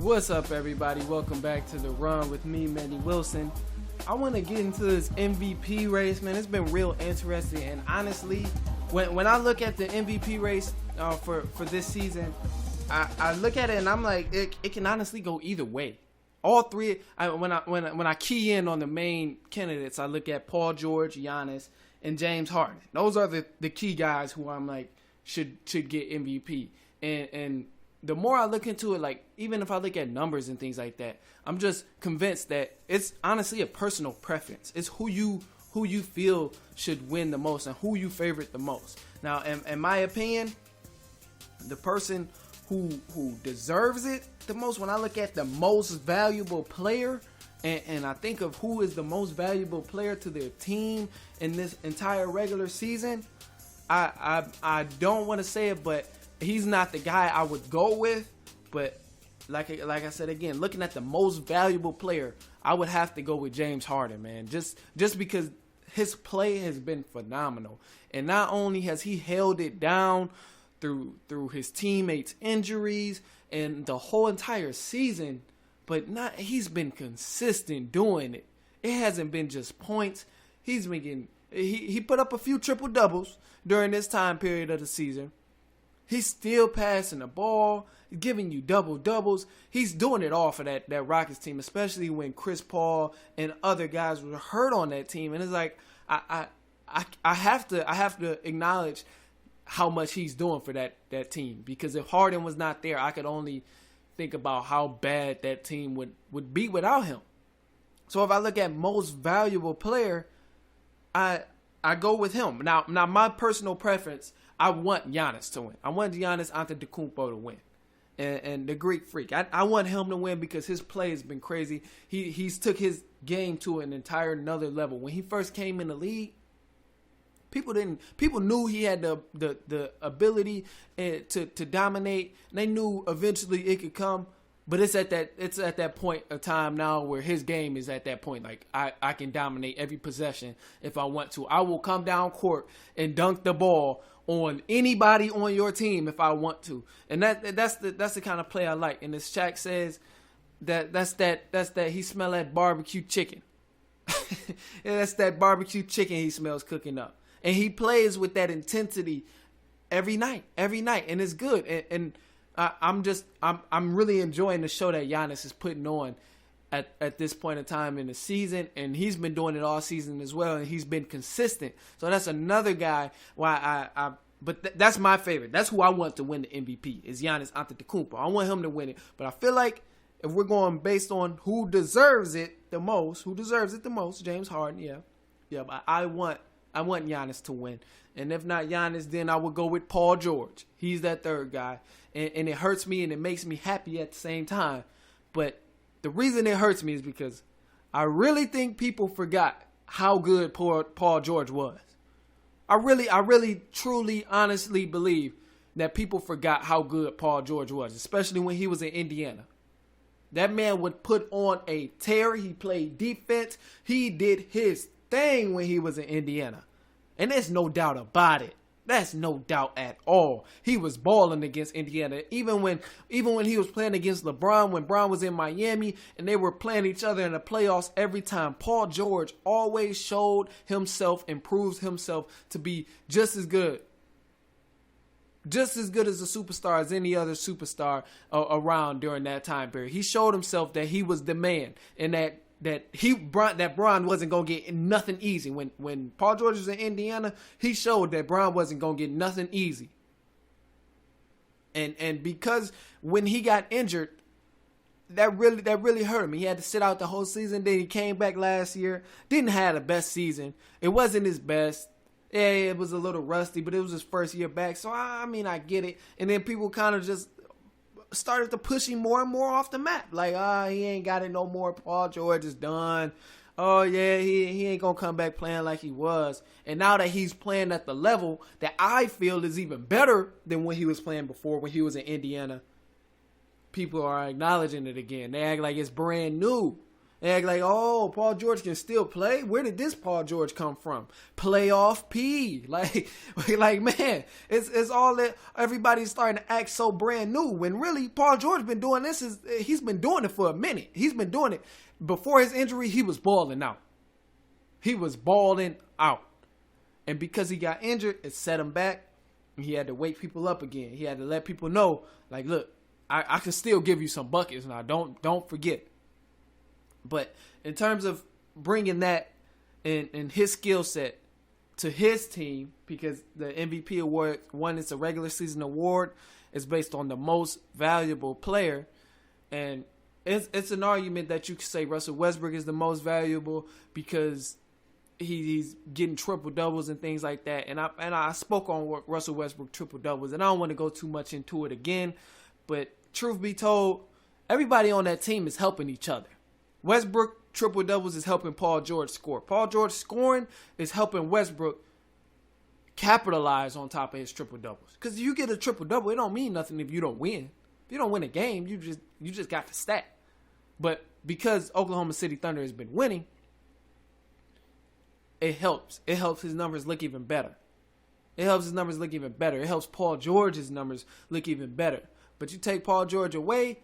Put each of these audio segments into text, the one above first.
What's up, everybody? Welcome back to The Run with me, Manny Wilson. I want to get into this MVP race, man. It's been real interesting, and honestly, when I look at the MVP race for this season, I look at it and I'm like, it can honestly go either way. All three. When I key in on the main candidates, I look at Paul George, Giannis, and James Harden. Those are the key guys who I'm like should get MVP. And the more I look into it, like even if I look at numbers and things like that, I'm just convinced that it's honestly a personal preference. It's who you feel should win the most and who you favorite the most. Now, in my opinion, the person who deserves it the most, when I look at the most valuable player, and I think of who is the most valuable player to their team in this entire regular season, I don't want to say it, but he's not the guy I would go with. But like I said again, looking at the most valuable player, I would have to go with James Harden, man. Just because his play has been phenomenal, and not only has he held it down through his teammates' injuries and the whole entire season, but he's been consistent doing it. It hasn't been just points. He's been getting, he put up a few triple doubles during this time period of the season. He's still passing the ball, giving you double doubles. He's doing it all for that Rockets team, especially when Chris Paul and other guys were hurt on that team. And it's like I have to acknowledge how much he's doing for that team, because if Harden was not there, I could only think about how bad that team would be without him. So if I look at most valuable player, I go with him. Now my personal preference, I want Giannis to win. I want Giannis Antetokounmpo to win, and the Greek Freak. I want him to win because his play has been crazy. He's took his game to an entire another level. When he first came in the league, people knew he had the ability to dominate. They knew eventually it could come, but it's at that point of time now where his game is at that point. Like I can dominate every possession if I want to. I will come down court and dunk the ball on anybody on your team if I want to. And that's the kind of play I like. And as Shaq says, that's that he smell that barbecue chicken. And that's that barbecue chicken he smells cooking up. And he plays with that intensity every night, and it's good. And I'm really enjoying the show that Giannis is putting on at this point in time in the season, and he's been doing it all season as well, and he's been consistent. So that's another guy why that's my favorite. That's who I want to win the MVP, is Giannis Antetokounmpo. I want him to win it, but I feel like if we're going based on who deserves it the most, James Harden, yeah, but I want Giannis to win. And if not Giannis, then I would go with Paul George. He's that third guy. And it hurts me and it makes me happy at the same time. But the reason it hurts me is because I really think people forgot how good Paul George was. I really, truly, honestly believe that people forgot how good Paul George was, especially when he was in Indiana. That man would put on a tear. He played defense. He did his thing when he was in Indiana. And there's no doubt about it. That's no doubt at all. He was balling against Indiana. Even when he was playing against LeBron, when Bron was in Miami, and they were playing each other in the playoffs every time, Paul George always showed himself and proved himself to be just as good. Just as good as a superstar as any other superstar around during that time period. He showed himself that he was the man, and that Bron wasn't gonna get nothing easy. When Paul George was in Indiana, he showed that Bron wasn't gonna get nothing easy. And because when he got injured, that really hurt him. He had to sit out the whole season. Then he came back last year, didn't have the best season. It wasn't his best. Yeah, it was a little rusty, but it was his first year back. So I mean, I get it. And then people kind of just started to push him more and more off the map. Like, he ain't got it no more. Paul George is done. Oh, yeah, he ain't going to come back playing like he was. And now that he's playing at the level that I feel is even better than when he was playing before, when he was in Indiana, people are acknowledging it again. They act like it's brand new. and act like, oh, Paul George can still play. Where did this Paul George come from? Playoff P. Like man, it's all that everybody's starting to act so brand new. When really Paul George been doing this he's been doing it for a minute. He's been doing it before his injury. He was balling out. He was balling out, and because he got injured, it set him back. He had to wake people up again. He had to let people know, like, look, I can still give you some buckets now. Don't forget. But in terms of bringing that in his skill set to his team, because the MVP award, one, it's a regular season award, is based on the most valuable player, and it's an argument that you could say Russell Westbrook is the most valuable because he's getting triple doubles and things like that. And I spoke on Russell Westbrook triple doubles, and I don't want to go too much into it again. But truth be told, everybody on that team is helping each other. Westbrook triple doubles is helping Paul George score. Paul George scoring is helping Westbrook capitalize on top of his triple doubles. Because if you get a triple double, it don't mean nothing if you don't win. If you don't win a game, you just got the stat. But because Oklahoma City Thunder has been winning, it helps. It helps his numbers look even better. It helps his numbers look even better. It helps Paul George's numbers look even better. But you take Paul George away,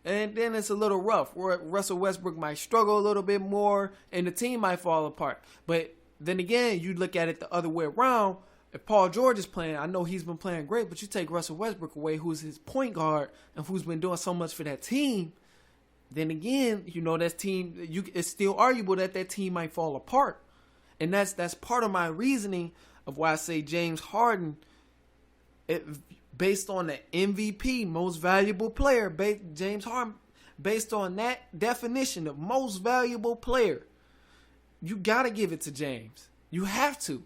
and then it's a little rough. Russell Westbrook might struggle a little bit more, and the team might fall apart. But then again, you look at it the other way around. If Paul George is playing, I know he's been playing great, but you take Russell Westbrook away, who's his point guard, and who's been doing so much for that team, then again, that team, it's still arguable that team might fall apart. And that's part of my reasoning of why I say James Harden, based on the MVP, most valuable player, James Harden, based on that definition of most valuable player, you got to give it to James. You have to.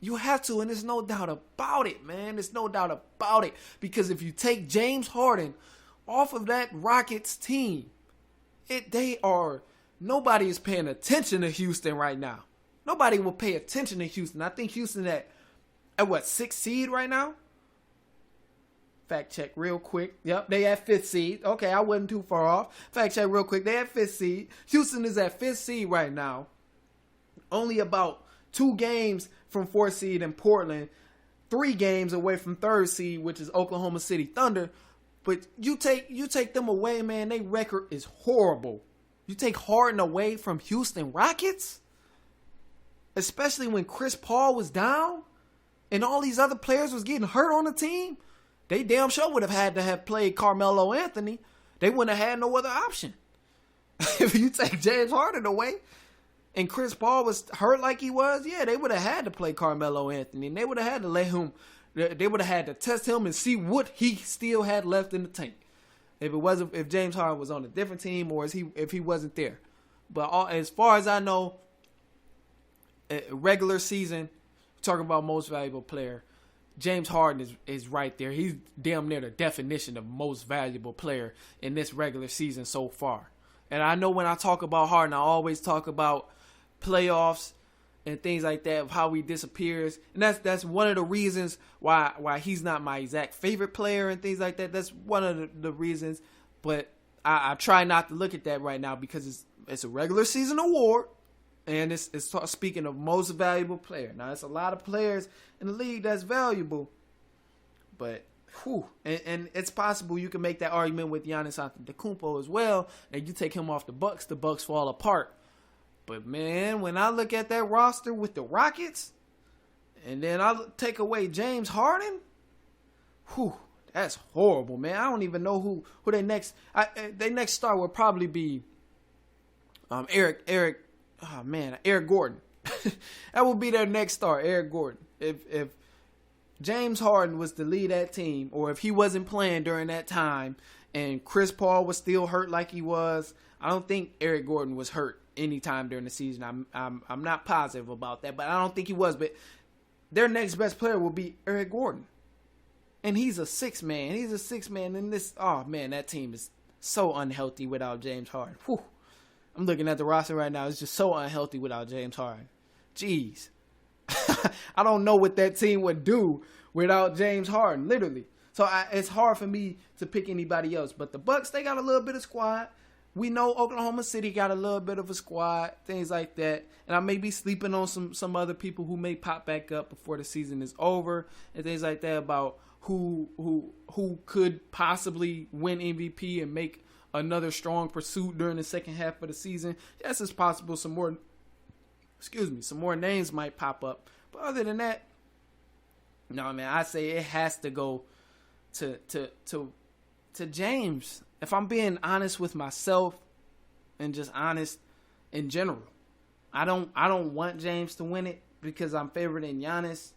You have to, and there's no doubt about it, man. There's no doubt about it. Because if you take James Harden off of that Rockets team, nobody is paying attention to Houston right now. Nobody will pay attention to Houston. I think Houston at what, 6th seed right now? Fact check real quick. Yep, they at 5th seed. Okay, I wasn't too far off. Fact check real quick. They at 5th seed. Houston is at 5th seed right now. Only about 2 games from 4th seed in Portland. 3 games away from 3rd seed, which is Oklahoma City Thunder. But you take them away, man, their record is horrible. You take Harden away from Houston Rockets? Especially when Chris Paul was down and all these other players was getting hurt on the team. They damn sure would have had to have played Carmelo Anthony. They wouldn't have had no other option. If you take James Harden away and Chris Paul was hurt like he was, yeah, they would have had to play Carmelo Anthony. And they would have had to let him, they would have had to test him and see what he still had left in the tank. If James Harden was on a different team or if he wasn't there. But as far as I know, regular season, talking about most valuable player, James Harden is right there. He's damn near the definition of most valuable player in this regular season so far. And I know when I talk about Harden, I always talk about playoffs and things like that, of how he disappears. And that's one of the reasons why he's not my exact favorite player and things like that. That's one of the reasons. But I try not to look at that right now because it's a regular season award. And it's speaking of most valuable player. Now, it's a lot of players in the league that's valuable. But, and it's possible you can make that argument with Giannis Antetokounmpo as well. And you take him off the Bucks fall apart. But, man, when I look at that roster with the Rockets, and then I take away James Harden, that's horrible, man. I don't even know who their next star would probably be Eric Gordon. That would be their next star, Eric Gordon. If James Harden was to lead that team, or if he wasn't playing during that time, and Chris Paul was still hurt like he was, I don't think Eric Gordon was hurt anytime during the season. I'm not positive about that, but I don't think he was. But their next best player will be Eric Gordon, and he's a 6-man. He's a 6-man in this. Oh man, that team is so unhealthy without James Harden. I'm looking at the roster right now. It's just so unhealthy without James Harden. Jeez. I don't know what that team would do without James Harden, literally. So it's hard for me to pick anybody else. But the Bucks, they got a little bit of squad. we know Oklahoma City got a little bit of a squad, things like that. And I may be sleeping on some other people who may pop back up before the season is over and things like that about who could possibly win MVP and make another strong pursuit during the second half of the season. Yes, it's possible some more names might pop up. But other than that, no, man, I say it has to go to James. If I'm being honest with myself and just honest in general, I don't want James to win it because I'm favoriting Giannis.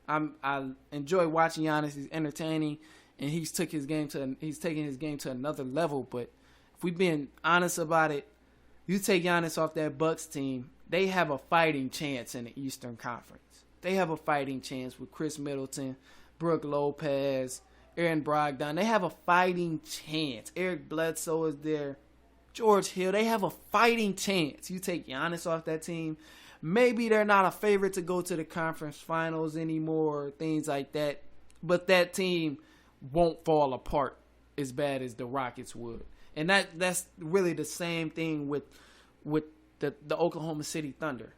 I enjoy watching Giannis. He's entertaining, and he's taking his game to another level. But if we're being honest about it, you take Giannis off that Bucks team, they have a fighting chance in the Eastern Conference. They have a fighting chance with Chris Middleton, Brook Lopez, Aaron Brogdon. They have a fighting chance. Eric Bledsoe is there. George Hill. They have a fighting chance. You take Giannis off that team, maybe they're not a favorite to go to the conference finals anymore, things like that. But that team won't fall apart as bad as the Rockets would. And that's really the same thing with the Oklahoma City Thunder.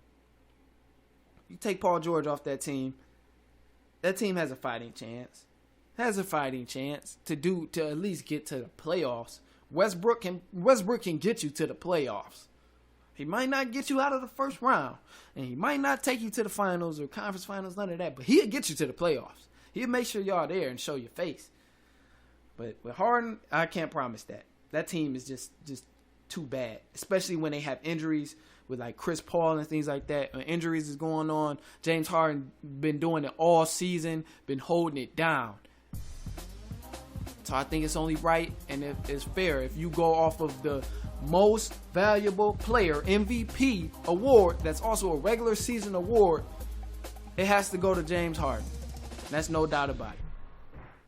You take Paul George off that team has a fighting chance. Has a fighting chance to at least get to the playoffs. Westbrook can get you to the playoffs. He might not get you out of the first round, and he might not take you to the finals or conference finals, none of that, but he'll get you to the playoffs. He'll make sure y'all there and show your face. But with Harden, I can't promise that. That team is just too bad, especially when they have injuries with like Chris Paul and things like that. Injuries is going on. James Harden been doing it all season, been holding it down. So I think it's only right and it's fair if you go off of the most valuable player MVP award that's also a regular season award, it has to go to James Harden. That's no doubt about it.